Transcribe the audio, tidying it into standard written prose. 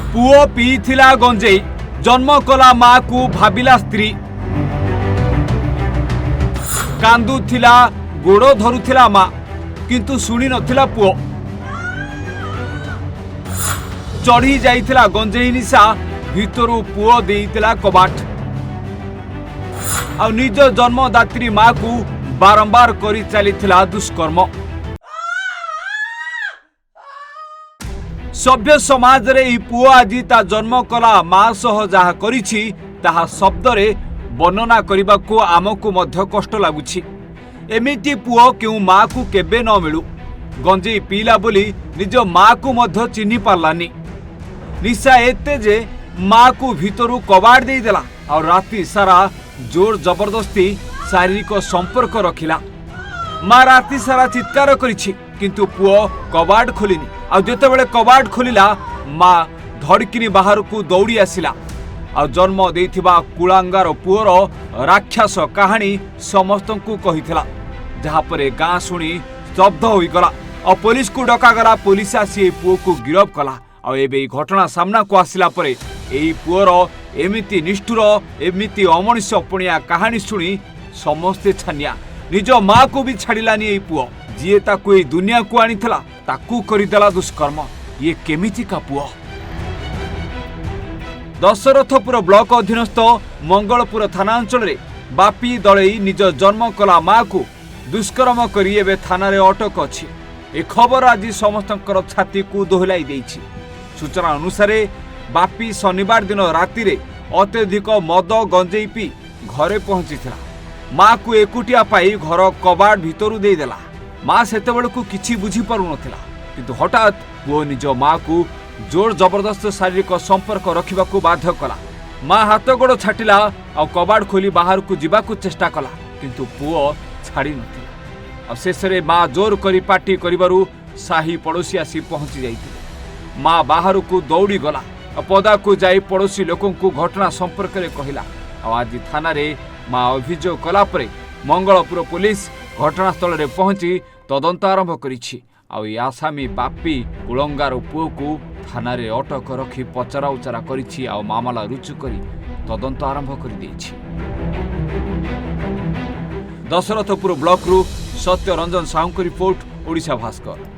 पुओ पीथिला गंजेई जन्म कला माँ को भाविला स्त्री कांदुथिला गोड़ धरुथिला माँ किंतु शुणी नथिला पुओ चढ़ी जाइथिला गंजेई निशा भितरु पुओ देइथिला कबाट आ निज जन्मदात्री माँ को बारंबार करी चलीथिला दुष्कर्म। सभ्य समाज रे पुओ आजी ता जन्म कला माँ सह जहा करिछि ताहा शब्द रे वर्णना करबाको आमको मध्य कष्ट लागुछि। एमिति पुओ केउ माँ को केबे न मिलू गंजेई पीला बोली निज माँ को मध्य चिन्हि पारलानी। निशा एते जे माँ को भितरु कबाड़ दे देला और राति सारा जोर जबरदस्ती शारीरिक संपर्क रखिला। माँ राति सारा चित्कार करिछि किंतु पुओ कबाड़ खोलिनी आ जेतेबेले कबाड़ खोलिला माँ धड़किनी बाहर को दौड़ी आसिला आ जन्म देइथिबा कुलांगार पुओर राक्षस कहानी समस्तंकु कहिथिला जहा परे गाँ शुणी स्तब्ध होइगला और पुलिस को डकागला। पुलिस आसी पुओ को गिरफ कला और एबे घटना सामना को आसिला परे एई पुओर एमिति निष्ठुर एमिति अमनिषपणिया कहानी शुणी समस्ते छानिया। निज माँ को भी छाड़िलानी एई पुओ जीए ताकू एई दुनिया को आनिथिला ताकू करिदेला दुष्कर्म। ये केमितिका पुओ? दशरथपुर ब्लॉक अधीनस्थ मंगलपुर थाना अंचल रे बापी दलई निज जन्म कला माँ को दुष्कर्म करी एबे थाना रे अटक अछि। ए खबर आज समस्तंकर छाती को दोहलाई देछि। सूचना अनुसार बापी शनिवार दिन राति रे अत्यधिक मद गंजेई पी घरे पहुंचीथिला। माँ को एकुटिया पाई घर कबाड़ भितरु दे देला। माँ सेतेबेले को किछि बुझी पारु नथिला किंतु हठात पुओ निज माँ को जोर जबरदस्त शारीरिक संपर्क रखिबाकू बाध्य कला। माँ हाथ गोड़ छाटिला और कबाड़ खोली बाहर को जीवाकू चेष्टा कला किंतु पुओ छाड़ी नथिला। शेष में माँ जोर करी पाटी करिबारु साही पड़ोसी आसी पहुंची जाइथिले। माँ बाहर को दौड़ी गला और पदा को जाई पड़ोसी लोकों को घटना संपर्क में कहला और आज थाना रे माँ अभियोग कला परे मंगलपुर पुलिस घटनास्थल में पहुंची तदंत आरंभ करिछि। आ आसामी बापी कुलंगार पुओ को थाना रे अटक रखी पचरा उचरा करिछि आ मामला रुजु करी तदंत आरंभ कर देछि। दशरथपुर ब्लॉक रु सत्य रंजन साहू को रिपोर्ट ओडिशा भास्कर।